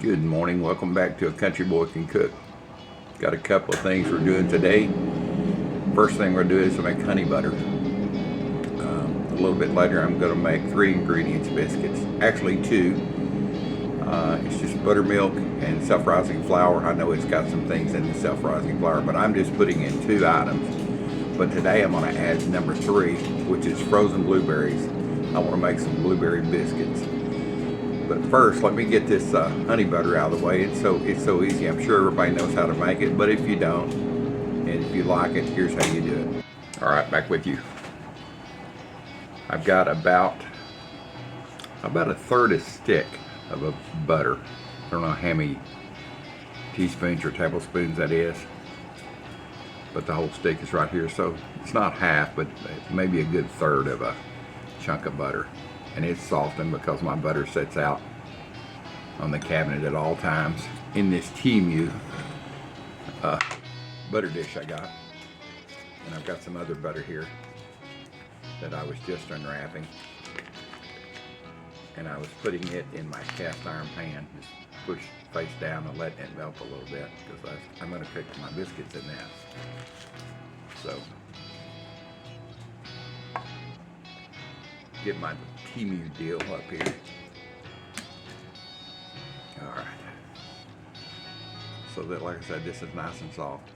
Good morning. Welcome back to A Country Boy Can Cook. Got a couple of things we're doing today. First thing we're going to do is make honey butter. A little bit later I'm going to make 3 ingredients biscuits. Actually 2. It's just buttermilk and self-rising flour. I know it's got some things in the self-rising flour, but I'm just putting in 2 items. But today I'm going to add number 3, which is frozen blueberries. I want to make some blueberry biscuits. But first, let me get this honey butter out of the way. It's so easy. I'm sure everybody knows how to make it, but if you don't, and if you like it, here's how you do it. All right, back with you. I've got about a third a stick of a butter. I don't know how many teaspoons or tablespoons that is, but the whole stick is right here. So it's not half, but maybe a good third of a chunk of butter. And it's softened because my butter sits out on the cabinet at all times in this Temu butter dish I got. And I've got some other butter here that I was just unwrapping, and I was putting it in my cast iron pan, just push face down and letting it melt a little bit because I'm going to cook my biscuits in that. So get my Temu deal up here. All right. So that, like I said, this is nice and soft.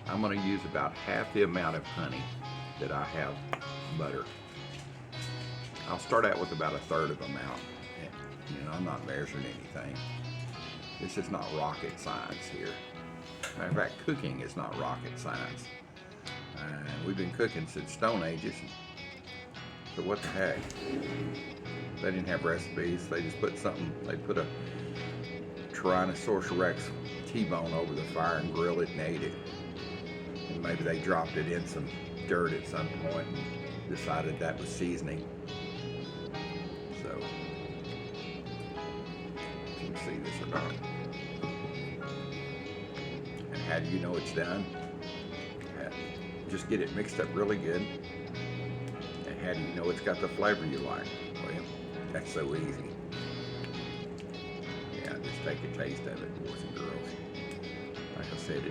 I'm going to use about half the amount of honey that I have butter. I'll start out with about a third of the amount. You know, I'm not measuring anything. This is not rocket science here. Matter of fact, cooking is not rocket science. We've been cooking since Stone Ages. So what the heck? They didn't have recipes. They just put something. They put a Tyrannosaurus Rex T-bone over the fire and grilled it and ate it. And maybe they dropped it in some dirt at some point and decided that was seasoning. So, can you see this or not? And how do you know it's done? Just get it mixed up really good. And how do you know it's got the flavor you like? Well, that's so easy. Yeah, just take a taste of it, boys and girls. Like I said,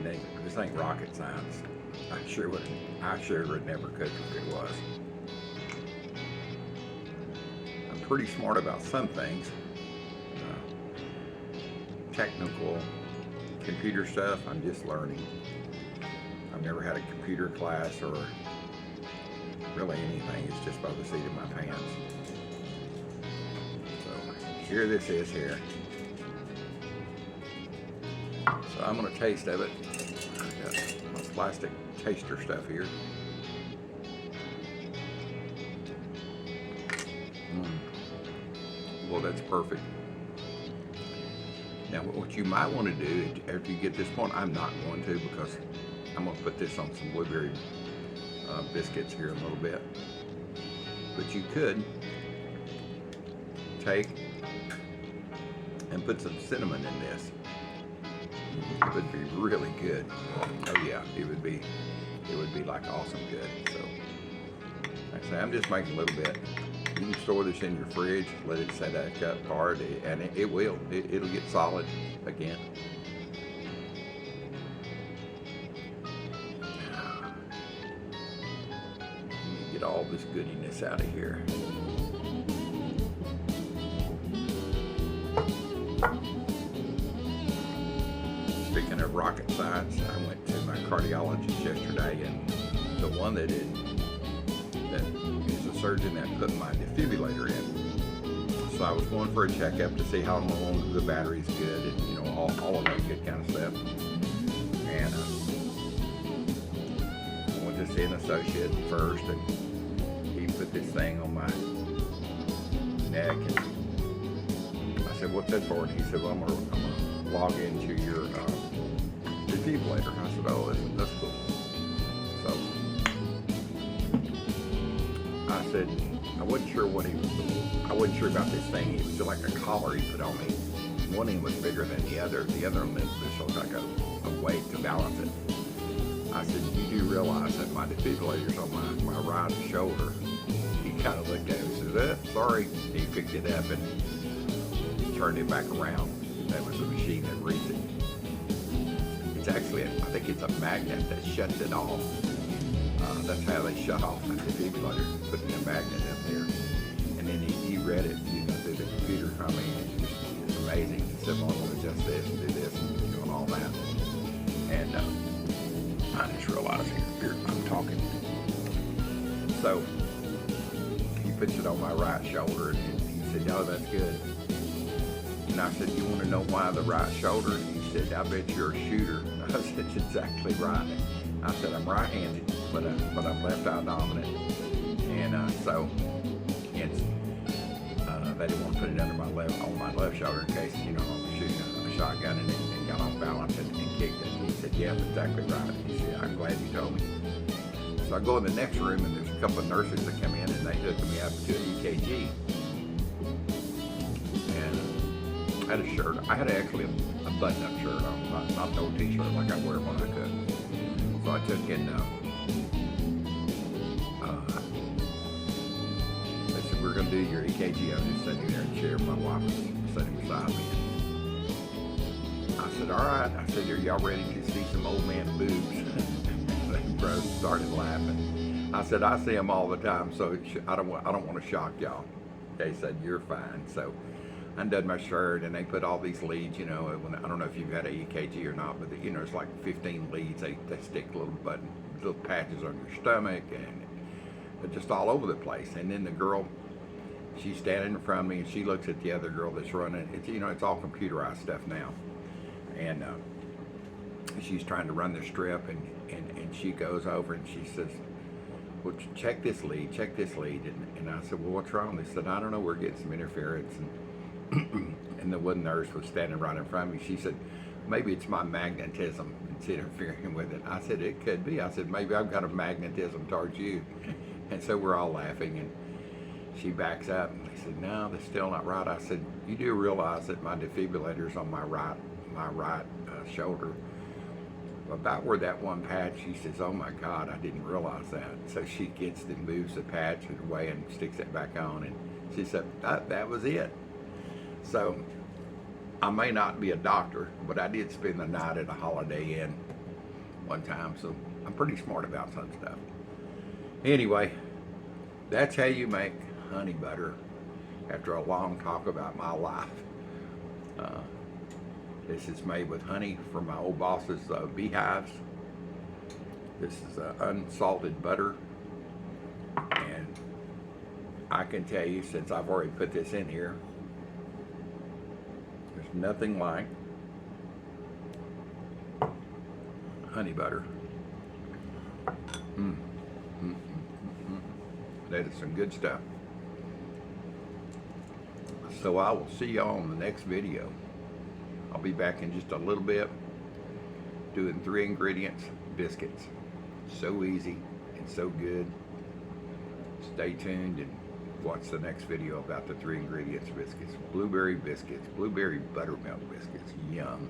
this ain't rocket science. I sure would never cook if it was. I'm pretty smart about some things. Technical computer stuff, I'm just learning. I've never had a computer class or really anything. It's just by the seat of my pants. So here this is here. So I'm going to taste of it. I've got my plastic taster stuff here. Well, that's perfect. Now what you might want to do after you get this point, I'm not going to because I'm going to put this on some blueberry biscuits here in a little bit. But you could take and put some cinnamon in this. It would be really good. Oh yeah, it would be like awesome good. So like I say, I'm just making a little bit. You can store this in your fridge, let it set that up hard, and it'll get solid again. Get all this goodiness out of here. Speaking of rocket science, I went to my cardiologist yesterday, and the one that is a surgeon that put my defibrillator in. So I was going for a checkup to see how long the battery's good, and you know all of that good kind of stuff. And I went to see an associate first, and he put this thing on my neck, and I said, "What's that for?" And he said, "Well, I'm gonna log into your defibrillator." I said, "Oh, that's cool." So I said, I wasn't sure about this thing. It was just like a collar he put on me. One end was bigger than the other. The other one was like a weight to balance it. I said, "You do realize that my defibrillator's on my right shoulder?" He kind of looked at it and said, "Sorry." He picked it up, and turned it back around. That was the machine that reads it. It's actually, I think it's a magnet that shuts it off. That's how they shut off the defibrillator, putting a magnet in there. And then he read it, through the computer. I mean, it's amazing. He said, well, I'm going to adjust this and do this and doing all that. And I just realized here I'm talking. So he puts it on my right shoulder, and he said, oh, that's good. And I said, you want to know why the right shoulder? And he said, I bet you're a shooter. I said, that's exactly right. I said, I'm right-handed, but I'm left-eye dominant. And so it's, they didn't want to put it under on my left shoulder in case, I was shooting a shotgun and got off balance and kicked it. And he said, yeah, that's exactly right. He said, I'm glad you told me. So I go in the next room, and there's a couple of nurses that come in, and they hook me up to an EKG. And I had a shirt. I had actually a button-up shirt on, not no t-shirt like I wear when I cook. So I took in, they said, we're going to do your EKG. I was just sitting there in a chair. My wife was sitting beside me. I said, all right. I said, are y'all ready to see some old man boobs? They both started laughing. I said, I see them all the time, so I don't want to shock y'all. They said, you're fine. So I undid my shirt, and they put all these leads, I don't know if you've had an EKG or not, but it's like 15 leads. They stick little patches on your stomach, and they're just all over the place. And then the girl, she's standing in front of me, and she looks at the other girl that's running. It's all computerized stuff now. And she's trying to run the strip, and she goes over and she says, well, check this lead. And I said, well, what's wrong? They said, I don't know, we're getting some interference. And the one nurse was standing right in front of me. She said, maybe it's my magnetism that's interfering with it. I said, it could be. I said, maybe I've got a magnetism towards you. And so we're all laughing, and she backs up, and they said, no, that's still not right. I said, you do realize that my defibrillator's on my right shoulder, about where that one patch. She says, oh my God, I didn't realize that. So she gets and moves the patch away and sticks it back on, and she said, that was it. So I may not be a doctor, but I did spend the night at a Holiday Inn one time, so I'm pretty smart about some stuff. Anyway, that's how you make honey butter after a long talk about my life. This is made with honey from my old boss's beehives. This is unsalted butter. And I can tell you, since I've already put this in here, there's nothing like honey butter. That is some good stuff. So I will see y'all on the next video. I'll be back in just a little bit doing 3 ingredients biscuits. So easy and so good. Stay tuned and watch the next video about the 3 ingredients biscuits. Blueberry biscuits, blueberry buttermilk biscuits, yum.